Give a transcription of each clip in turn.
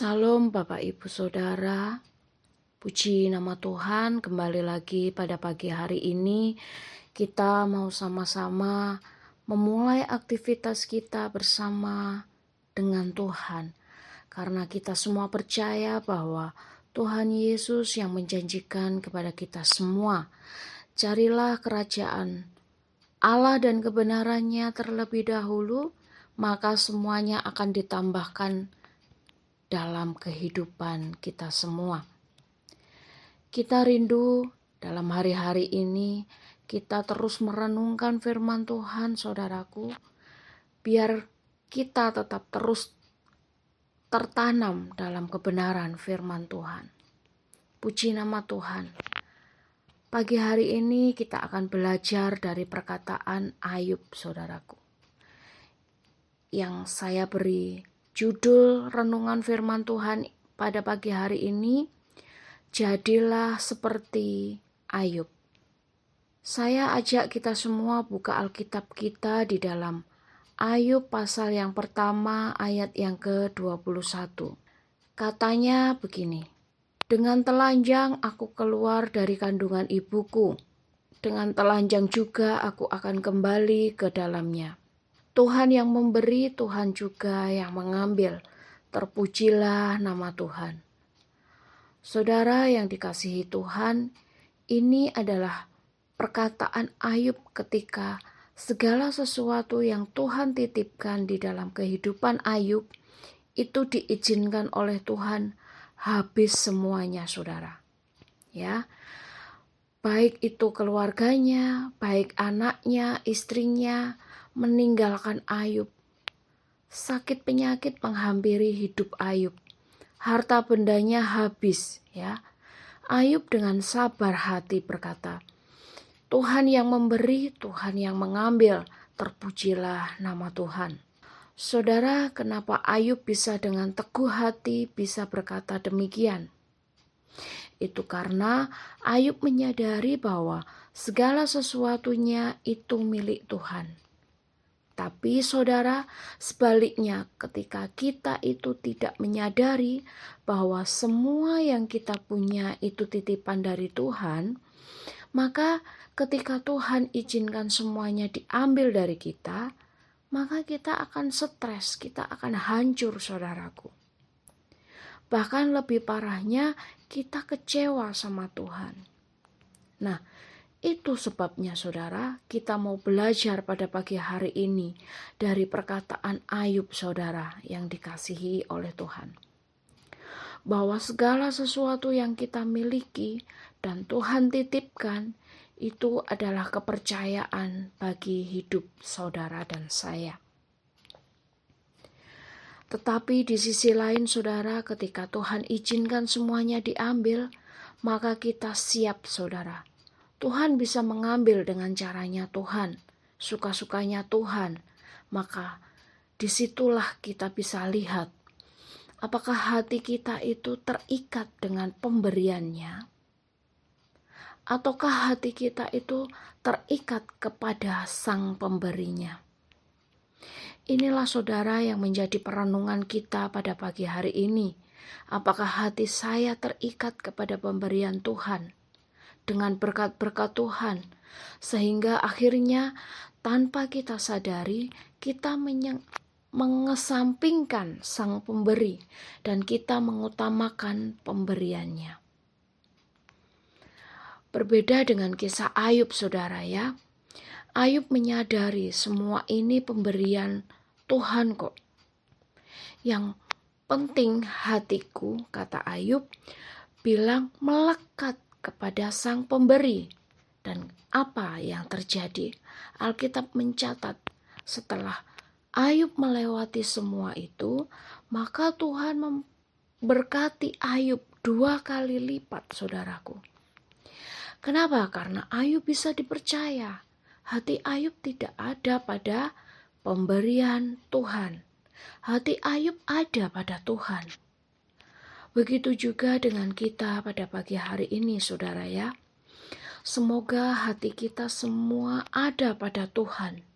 Salam Bapak Ibu Saudara, puji nama Tuhan. Kembali lagi pada pagi hari ini kita mau sama-sama memulai aktivitas kita bersama dengan Tuhan. Karena kita semua percaya bahwa Tuhan Yesus yang menjanjikan kepada kita semua, carilah kerajaan Allah dan kebenarannya terlebih dahulu, maka semuanya akan ditambahkan dalam kehidupan kita semua. Kita rindu dalam hari-hari ini kita terus merenungkan firman Tuhan, saudaraku, biar kita tetap terus tertanam dalam kebenaran firman Tuhan. Puji nama Tuhan. Pagi hari ini kita akan belajar dari perkataan Ayub, saudaraku. Yang saya beri judul renungan firman Tuhan pada pagi hari ini, jadilah seperti Ayub. Saya ajak kita semua buka Alkitab kita di dalam Ayub pasal yang pertama ayat yang ke-21. Katanya begini, dengan telanjang aku keluar dari kandungan ibuku, dengan telanjang juga aku akan kembali ke dalamnya. Tuhan yang memberi, Tuhan juga yang mengambil. Terpujilah nama Tuhan. Saudara yang dikasihi Tuhan, ini adalah perkataan Ayub ketika segala sesuatu yang Tuhan titipkan di dalam kehidupan Ayub itu diizinkan oleh Tuhan habis semuanya, saudara. Ya, baik itu keluarganya, baik anaknya, istrinya, meninggalkan Ayub. Sakit penyakit menghampiri hidup Ayub. Harta bendanya habis, ya. Ayub dengan sabar hati berkata, Tuhan yang memberi, Tuhan yang mengambil, terpujilah nama Tuhan. Saudara, kenapa Ayub bisa dengan teguh hati bisa berkata demikian? Itu karena Ayub menyadari bahwa segala sesuatunya itu milik Tuhan. Tapi saudara, sebaliknya ketika kita itu tidak menyadari bahwa semua yang kita punya itu titipan dari Tuhan, maka ketika Tuhan izinkan semuanya diambil dari kita, maka kita akan stres, kita akan hancur, saudaraku. Bahkan lebih parahnya, kita kecewa sama Tuhan. Nah, itu sebabnya saudara, kita mau belajar pada pagi hari ini dari perkataan Ayub, saudara yang dikasihi oleh Tuhan. Bahwa segala sesuatu yang kita miliki dan Tuhan titipkan itu adalah kepercayaan bagi hidup saudara dan saya. Tetapi di sisi lain saudara, ketika Tuhan izinkan semuanya diambil, maka kita siap, saudara. Tuhan bisa mengambil dengan caranya Tuhan, suka-sukanya Tuhan. Maka disitulah kita bisa lihat apakah hati kita itu terikat dengan pemberiannya, ataukah hati kita itu terikat kepada sang pemberinya. Inilah saudara yang menjadi perenungan kita pada pagi hari ini. Apakah hati saya terikat kepada pemberian Tuhan, dengan berkat-berkat Tuhan, sehingga akhirnya tanpa kita sadari kita mengesampingkan sang pemberi dan kita mengutamakan pemberiannya. Berbeda dengan kisah Ayub, saudara ya. Ayub menyadari semua ini pemberian Tuhan kok. Yang penting hatiku, kata Ayub, bilang melekat kepada sang pemberi. Dan apa yang terjadi? Alkitab mencatat setelah Ayub melewati semua itu, maka Tuhan memberkati Ayub 2 kali lipat, saudaraku. Kenapa? Karena Ayub bisa dipercaya. Hati Ayub tidak ada pada pemberian Tuhan. Hati Ayub ada pada Tuhan. Begitu juga dengan kita pada pagi hari ini, saudara ya. Semoga hati kita semua ada pada Tuhan.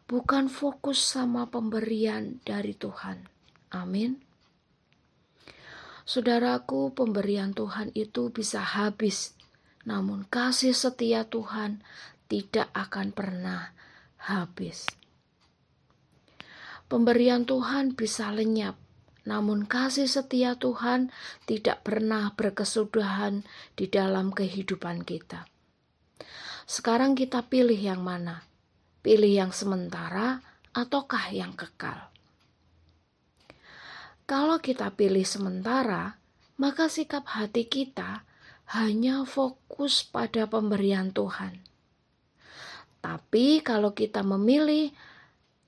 Bukan fokus sama pemberian dari Tuhan. Amin. Saudaraku, pemberian Tuhan itu bisa habis, namun kasih setia Tuhan tidak akan pernah habis. Pemberian Tuhan bisa lenyap, namun kasih setia Tuhan tidak pernah berkesudahan di dalam kehidupan kita. Sekarang kita pilih yang mana? Pilih yang sementara ataukah yang kekal? Kalau kita pilih sementara, maka sikap hati kita hanya fokus pada pemberian Tuhan. Tapi kalau kita memilih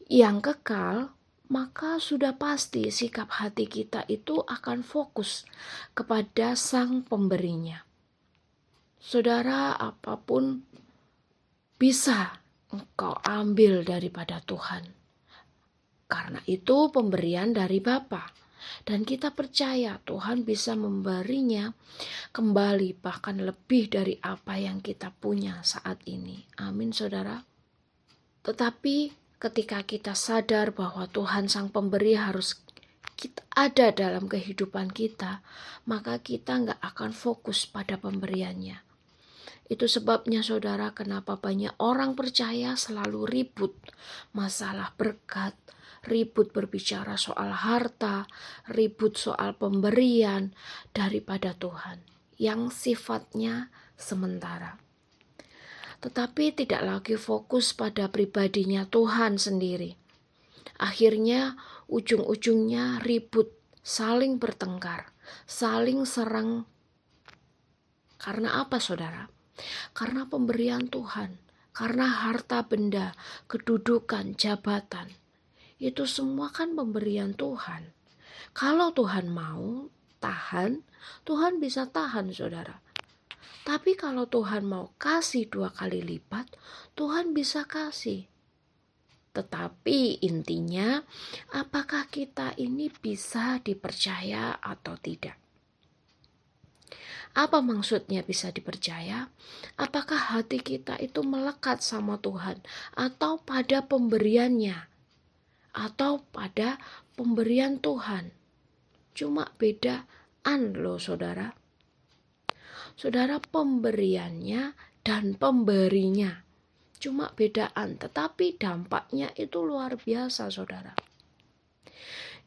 yang kekal, maka sudah pasti sikap hati kita itu akan fokus kepada Sang Pemberinya. Saudara, apapun bisa engkau ambil daripada Tuhan. Karena itu pemberian dari Bapa. Dan kita percaya Tuhan bisa memberinya kembali bahkan lebih dari apa yang kita punya saat ini. Amin, saudara. Tetapi ketika kita sadar bahwa Tuhan Sang Pemberi harus ada dalam kehidupan kita, maka kita nggak akan fokus pada pemberiannya. Itu sebabnya saudara, kenapa banyak orang percaya selalu ribut masalah berkat, ribut berbicara soal harta, ribut soal pemberian daripada Tuhan yang sifatnya sementara. Tetapi tidak lagi fokus pada pribadinya Tuhan sendiri. Akhirnya ujung-ujungnya ribut, saling bertengkar, saling serang. Karena apa, saudara? Karena pemberian Tuhan, karena harta benda, kedudukan, jabatan. Itu semua kan pemberian Tuhan. Kalau Tuhan mau tahan, Tuhan bisa tahan, saudara. Tapi kalau Tuhan mau kasih 2 kali lipat, Tuhan bisa kasih. Tetapi intinya, apakah kita ini bisa dipercaya atau tidak? Apa maksudnya bisa dipercaya? Apakah hati kita itu melekat sama Tuhan atau pada pemberiannya? Atau pada pemberian Tuhan? Cuma bedaan loh, saudara. Saudara, pemberiannya dan pemberinya cuma bedaan, tetapi dampaknya itu luar biasa, saudara.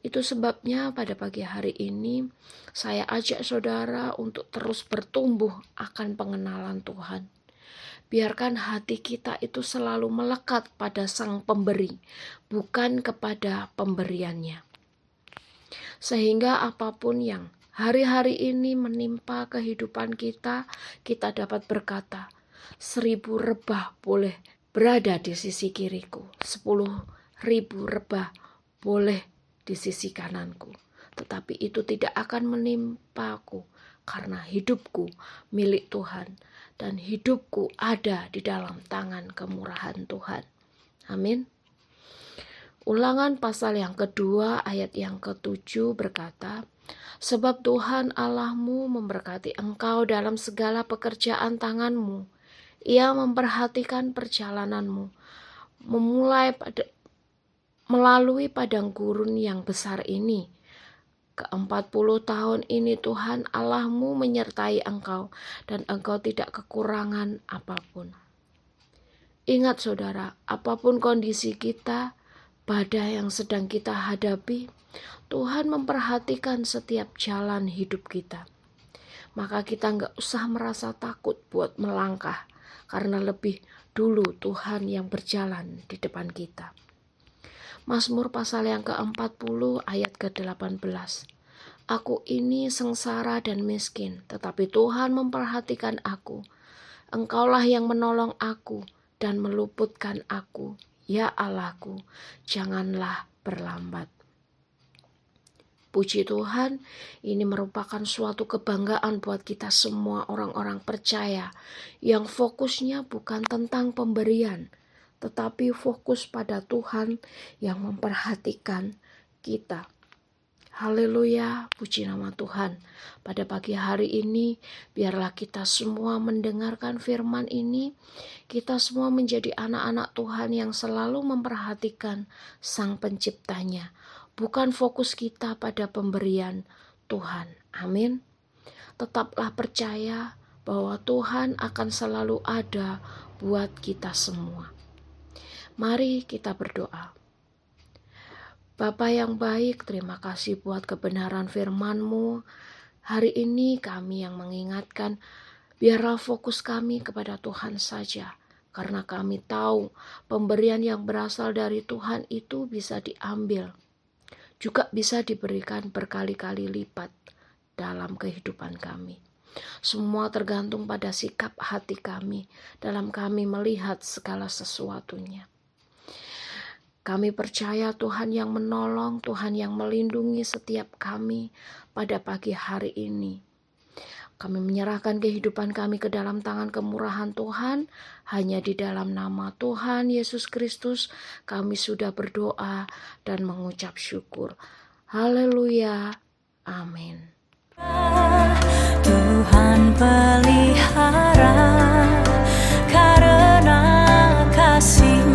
Itu sebabnya pada pagi hari ini saya ajak saudara untuk terus bertumbuh akan pengenalan Tuhan. Biarkan hati kita itu selalu melekat pada Sang Pemberi, bukan kepada pemberiannya. Sehingga apapun yang hari-hari ini menimpa kehidupan kita, kita dapat berkata, 1000 rebah boleh berada di sisi kiriku, 10.000 rebah boleh di sisi kananku. Tetapi itu tidak akan menimpaku, karena hidupku milik Tuhan. Dan hidupku ada di dalam tangan kemurahan Tuhan. Amin. Ulangan pasal yang kedua ayat yang ke-7 berkata, sebab Tuhan Allahmu memberkati engkau dalam segala pekerjaan tanganmu. Ia memperhatikan perjalananmu, melalui padang gurun yang besar ini. Ke-40 tahun ini Tuhan Allahmu menyertai engkau dan engkau tidak kekurangan apapun. Ingat saudara, apapun kondisi kita, badai yang sedang kita hadapi, Tuhan memperhatikan setiap jalan hidup kita. Maka kita gak usah merasa takut buat melangkah, karena lebih dulu Tuhan yang berjalan di depan kita. Mazmur pasal yang ke-40 ayat ke-18. Aku ini sengsara dan miskin, tetapi Tuhan memperhatikan aku. Engkaulah yang menolong aku dan meluputkan aku. Ya Allahku, janganlah berlambat. Puji Tuhan, ini merupakan suatu kebanggaan buat kita semua orang-orang percaya yang fokusnya bukan tentang pemberian, tetapi fokus pada Tuhan yang memperhatikan kita. Haleluya, puji nama Tuhan. Pada pagi hari ini, biarlah kita semua mendengarkan firman ini. Kita semua menjadi anak-anak Tuhan yang selalu memperhatikan Sang Penciptanya. Bukan fokus kita pada pemberian, Tuhan. Amin. Tetaplah percaya bahwa Tuhan akan selalu ada buat kita semua. Mari kita berdoa. Bapa yang baik, terima kasih buat kebenaran firman-Mu. Hari ini kami yang mengingatkan, biarlah fokus kami kepada Tuhan saja. Karena kami tahu pemberian yang berasal dari Tuhan itu bisa diambil. Juga bisa diberikan berkali-kali lipat dalam kehidupan kami. Semua tergantung pada sikap hati kami dalam kami melihat segala sesuatunya. Kami percaya Tuhan yang menolong, Tuhan yang melindungi setiap kami pada pagi hari ini. Kami menyerahkan kehidupan kami ke dalam tangan kemurahan Tuhan. Hanya di dalam nama Tuhan Yesus Kristus kami sudah berdoa dan mengucap syukur. Haleluya. Amin. Tuhan pelihara karena kasih